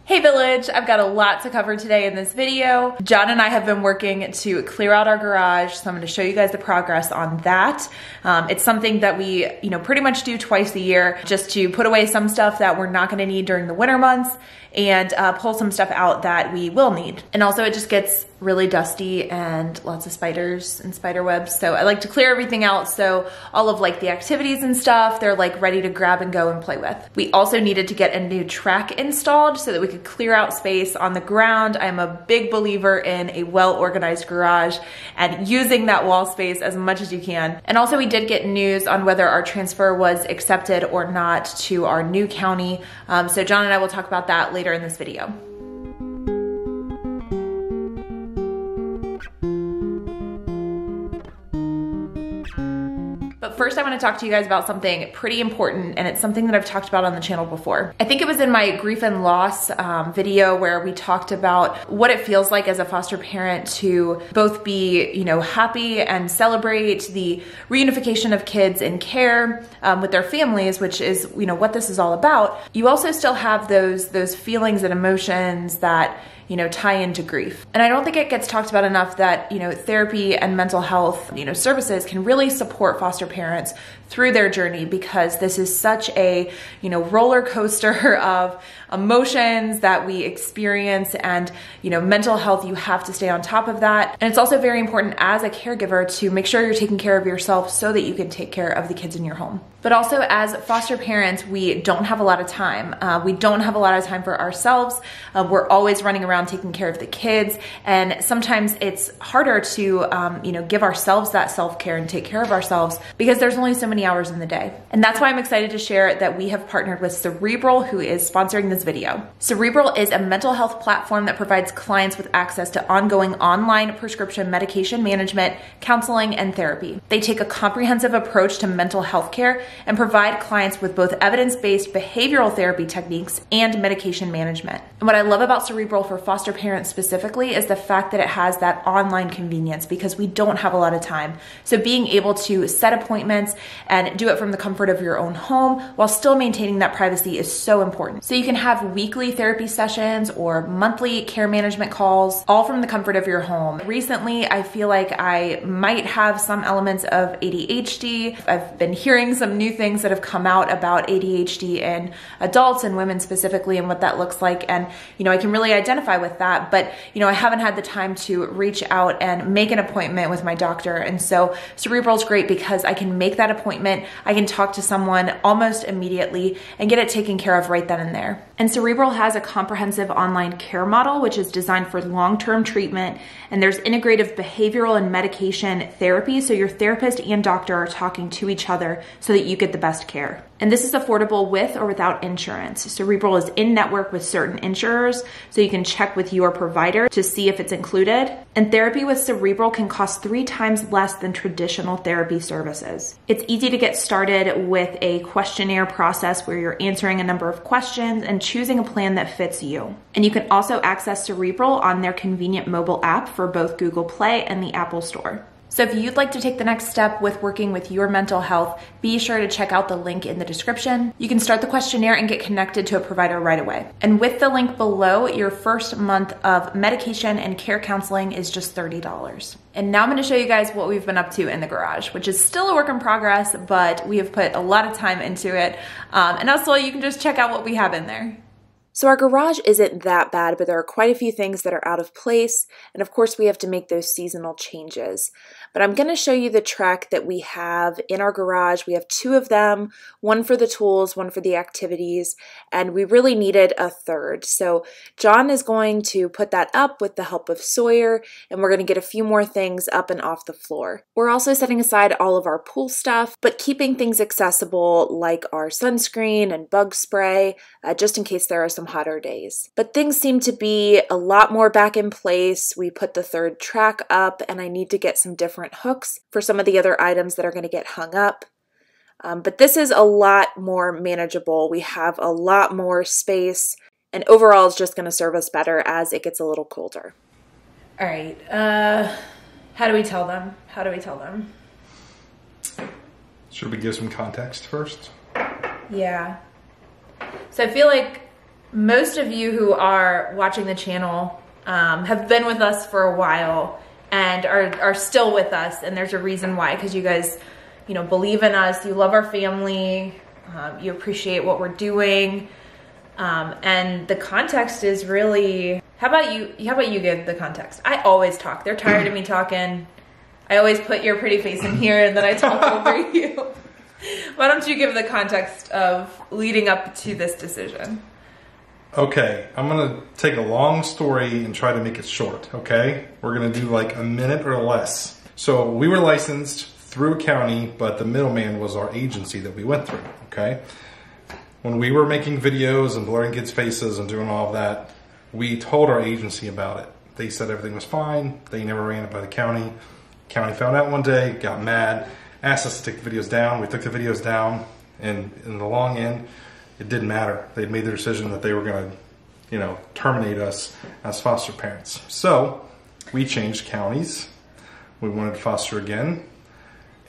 Hey Village, I've got a lot to cover today in this video. John and I have been working to clear out our garage, so I'm going to show you guys the progress on that. It's something that we, pretty much do twice a year, just to put away some stuff that we're not going to need during the winter months and pull some stuff out that we will need. And also it just gets really dusty and lots of spiders and spider webs. So I like to clear everything out so all of like the activities and stuff, they're like ready to grab and go and play with. We also needed to get a new track installed so that we could clear out space on the ground. I'm a big believer in a well-organized garage and using that wall space as much as you can. And also we did get news on whether our transfer was accepted or not to our new county. So John and I will talk about that later in this video. But first I want to talk to you guys about something pretty important, and it's something that I've talked about on the channel before. I think it was in my grief and loss video where we talked about what it feels like as a foster parent to both be, happy and celebrate the reunification of kids in care with their families, which is, what this is all about. You also still have those feelings and emotions that tie into grief. And I don't think it gets talked about enough that, therapy and mental health, services can really support foster parents through their journey, because this is such a, roller coaster of emotions that we experience, and, mental health, you have to stay on top of that. And it's also very important as a caregiver to make sure you're taking care of yourself so that you can take care of the kids in your home. But also as foster parents, we don't have a lot of time. We don't have a lot of time for ourselves. We're always running around taking care of the kids. And sometimes it's harder to, give ourselves that self-care and take care of ourselves because there's only so many hours in the day. And that's why I'm excited to share that we have partnered with Cerebral, who is sponsoring this video. Cerebral is a mental health platform that provides clients with access to ongoing online prescription medication management, counseling, and therapy. They take a comprehensive approach to mental health care and provide clients with both evidence-based behavioral therapy techniques and medication management. And what I love about Cerebral for foster parents specifically is the fact that it has that online convenience, because we don't have a lot of time. So being able to set appointments and do it from the comfort of your own home while still maintaining that privacy is so important. So you can have weekly therapy sessions or monthly care management calls, all from the comfort of your home. Recently, I feel like I might have some elements of ADHD. I've been hearing some new things that have come out about ADHD in adults and women specifically, and what that looks like. And, I can really identify with that, but, I haven't had the time to reach out and make an appointment with my doctor. And so Cerebral is great because I can make that appointment. I can talk to someone almost immediately and get it taken care of right then and there. And Cerebral has a comprehensive online care model, which is designed for long-term treatment. And there's integrative behavioral and medication therapy. So your therapist and doctor are talking to each other so that you get the best care. And this is affordable with or without insurance. Cerebral is in network with certain insurers, so you can check with your provider to see if it's included. And therapy with Cerebral can cost 3 times less than traditional therapy services. It's easy to get started with a questionnaire process where you're answering a number of questions and choosing a plan that fits you. And you can also access Cerebral on their convenient mobile app for both Google Play and the Apple Store. So if you'd like to take the next step with working with your mental health, be sure to check out the link in the description. You can start the questionnaire and get connected to a provider right away. And with the link below, your first month of medication and care counseling is just $30. And now I'm going to show you guys what we've been up to in the garage, which is still a work in progress, but we have put a lot of time into it. And also you can just check out what we have in there. So our garage isn't that bad, but there are quite a few things that are out of place. And of course we have to make those seasonal changes. But I'm going to show you the track that we have in our garage. We have 2 of them, one for the tools, one for the activities, and we really needed a third. So John is going to put that up with the help of Sawyer, and we're going to get a few more things up and off the floor. We're also setting aside all of our pool stuff, but keeping things accessible like our sunscreen and bug spray, just in case there are some hotter days. But things seem to be a lot more back in place. We put the 3rd track up, and I need to get some different hooks for some of the other items that are going to get hung up. But this is a lot more manageable. We have a lot more space, and overall it's just going to serve us better as it gets a little colder. All right, how do we tell them? How do we tell them? Should we give some context first? Yeah. So I feel like Most of you who are watching the channel have been with us for a while and are still with us, and there's a reason why, because you guys, you know, believe in us, you love our family, you appreciate what we're doing, and the context is really, how about you give the context? I always talk. They're tired of me talking. I always put your pretty face in here and then I talk over you. Why don't you give the context of leading up to this decision? Okay, I'm gonna take a long story and try to make it short, okay? We're gonna do like a minute or less. So we were licensed through a county, but the middleman was our agency that we went through, okay? When we were making videos and blurring kids' faces and doing all of that, we told our agency about it. They said everything was fine. They never ran it by the county. County found out one day, got mad, asked us to take the videos down. We took the videos down, and in the long end, it didn't matter. They'd made the decision that they were going to, you know, terminate us as foster parents. So we changed counties. We wanted to foster again,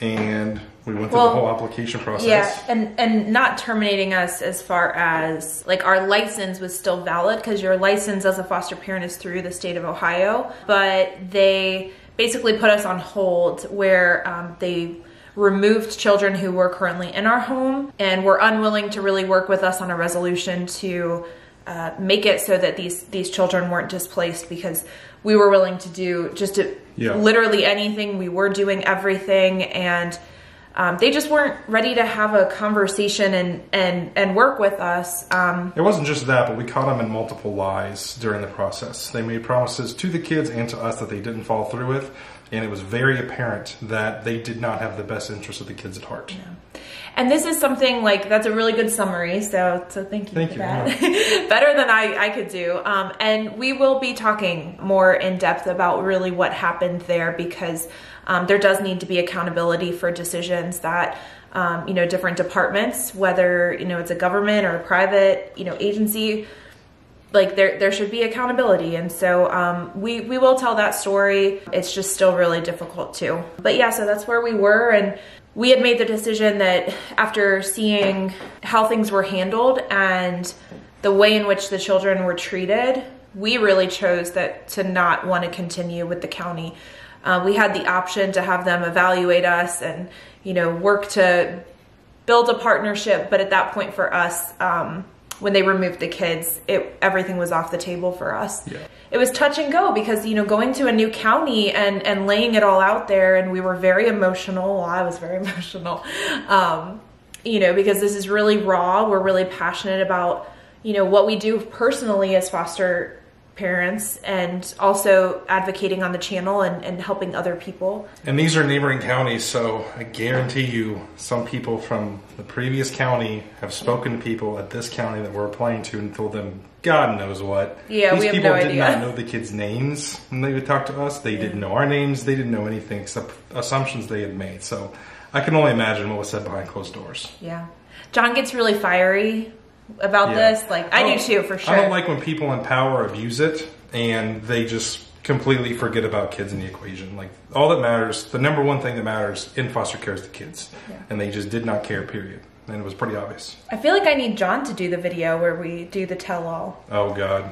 and we went through the whole application process. Yeah, and not terminating us as far as, like, our license was still valid, because your license as a foster parent is through the state of Ohio, but they basically put us on hold where they removed children who were currently in our home and were unwilling to really work with us on a resolution to make it so that these children weren't displaced, because we were willing to do literally anything. We were doing everything, and they just weren't ready to have a conversation and work with us. It wasn't just that, but we caught them in multiple lies during the process. They made promises to the kids and to us that they didn't follow through with, and it was very apparent that they did not have the best interest of the kids at heart. Yeah. And this is something, like, that's a really good summary, so thank you for that. Yeah. Better than I could do. And we will be talking more in depth about really what happened there, because there does need to be accountability for decisions that, you know, different departments, whether, you know, it's a government or a private, you know, agency, like there should be accountability. And so we will tell that story. It's just still really difficult too. But yeah, so that's where we were, and we had made the decision that after seeing how things were handled and the way in which the children were treated, we really chose to not want to continue with the county. We had the option to have them evaluate us and, you know, work to build a partnership. But at that point for us, when they removed the kids, everything was off the table for us. Yeah. It was touch and go, because, you know, going to a new county and laying it all out there, and we were very emotional. Well, I was very emotional, you know, because this is really raw. We're really passionate about, you know, what we do personally as foster parents, and also advocating on the channel and helping other people. And these are neighboring counties, so I guarantee you some people from the previous county have spoken to people at this county that we're applying to and told them God knows what. Yeah, we have no idea. These people did not know the kids' names when they would talk to us. They didn't know our names. They didn't know anything except assumptions they had made. So I can only imagine what was said behind closed doors. Yeah. John gets really fiery about this. Like, I do too, for sure. I don't like when people in power abuse it and they just completely forget about kids in the equation. Like, all that matters, the number one thing that matters in foster care is the kids. Yeah. And they just did not care, period. And it was pretty obvious. I feel like I need John to do the video where we do the tell-all. Oh, God.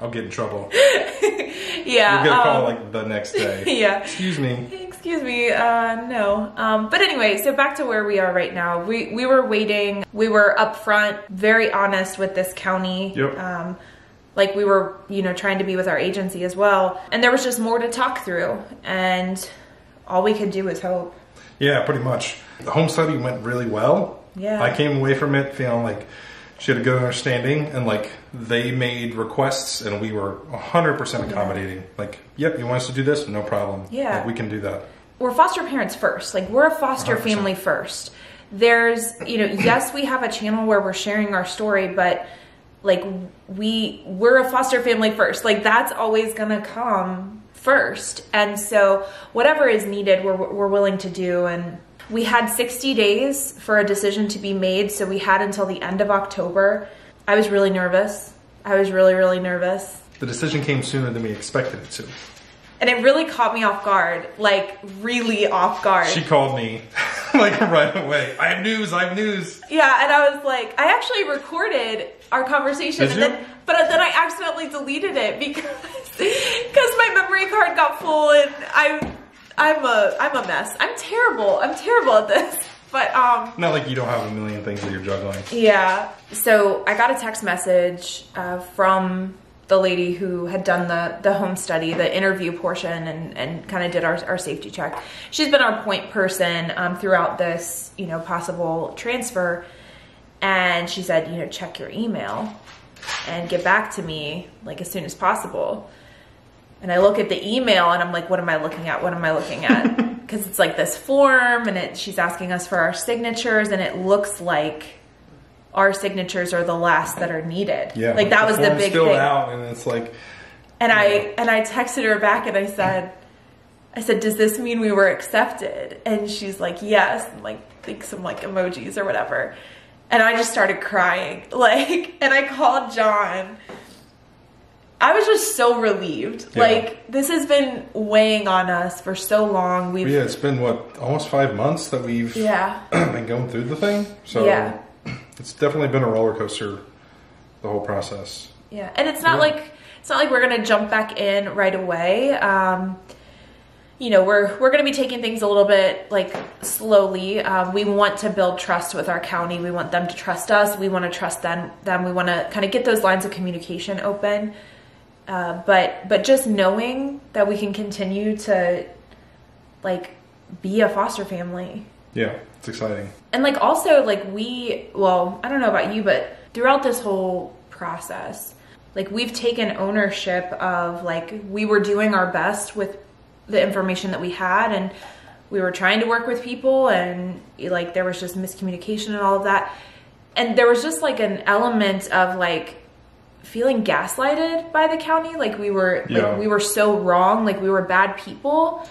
I'll get in trouble. Yeah. You'll get a call like the next day. Yeah. Excuse me. Excuse me, no. But anyway, so back to where we are right now. We were waiting. We were upfront, very honest with this county. Yep. Like, we were, you know, trying to be with our agency as well. And there was just more to talk through. And all we could do was hope. Yeah, pretty much. The home study went really well. Yeah. I came away from it feeling like she had a good understanding, and like they made requests and we were 100% accommodating. Yeah. Like, yep, you want us to do this? No problem. Yeah. Like, we can do that. We're foster parents first. Like, we're a foster 100%. Family first. There's, you know, yes, we have a channel where we're sharing our story, but like we're a foster family first. Like, that's always gonna come first. And so whatever is needed, we're willing to do. And we had 60 days for a decision to be made. So we had until the end of October. I was really nervous. I was really, really nervous. The decision came sooner than we expected it to. And it really caught me off guard, like really off guard. She called me like right away. I have news, I have news. Yeah, and I was like, I actually recorded our conversation. Did And you? then, but then I accidentally deleted it because my memory card got full, and I'm a mess. I'm terrible at this. But not like you don't have a million things that you're juggling. yeah. So I got a text message from the lady who had done the home study, the interview portion, and kind of did our safety check. She's been our point person throughout this, you know, possible transfer. And she said, you know, check your email and get back to me like as soon as possible. And I look at the email and I'm like, what am I looking at? What am I looking at? Because it's like this form, and she's asking us for our signatures, and it looks like our signatures are the last that are needed. Yeah, like that was the big filled thing. out, and it's like, and I texted her back and I said, does this mean we were accepted? And she's like, yes, and like some like emojis or whatever. And I just started crying, and I called John. I was just so relieved. Yeah. Like, this has been weighing on us for so long. Yeah, it's been what, almost 5 months that we've been going through the thing. So yeah. It's definitely been a roller coaster, the whole process. Yeah, and it's not like we're gonna jump back in right away. You know, we're gonna be taking things a little bit like slowly. We want to build trust with our county. We want them to trust us. We want to trust them. We want to kind of get those lines of communication open. But just knowing that we can continue to like be a foster family. Yeah, it's exciting. And like also like well, I don't know about you, but throughout this whole process, like we've taken ownership of like we were doing our best with the information that we had, and we were trying to work with people, and like there was just miscommunication and all of that. And there was just like an element of like feeling gaslighted by the county. Like we were so wrong, like we were bad people.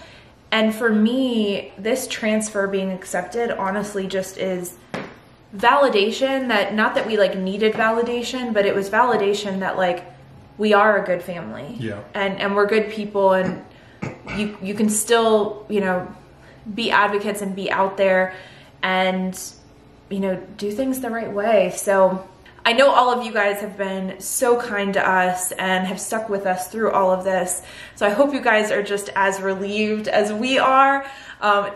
And for me, this transfer being accepted honestly just is validation that, not that we like needed validation, but it was validation that like we are a good family. Yeah. And we're good people, and you can still, you know, be advocates and be out there and, you know, do things the right way. So I know all of you guys have been so kind to us and have stuck with us through all of this. So I hope you guys are just as relieved as we are.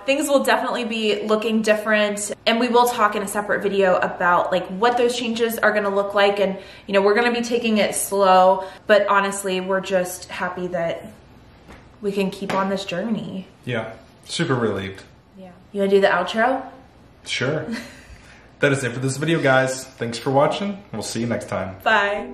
Things will definitely be looking different, and we will talk in a separate video about like what those changes are going to look like. And, you know, we're going to be taking it slow, but honestly, we're just happy that we can keep on this journey. Yeah, super relieved. Yeah. You want to do the outro? Sure. That is it for this video, guys. Thanks for watching. We'll see you next time. Bye.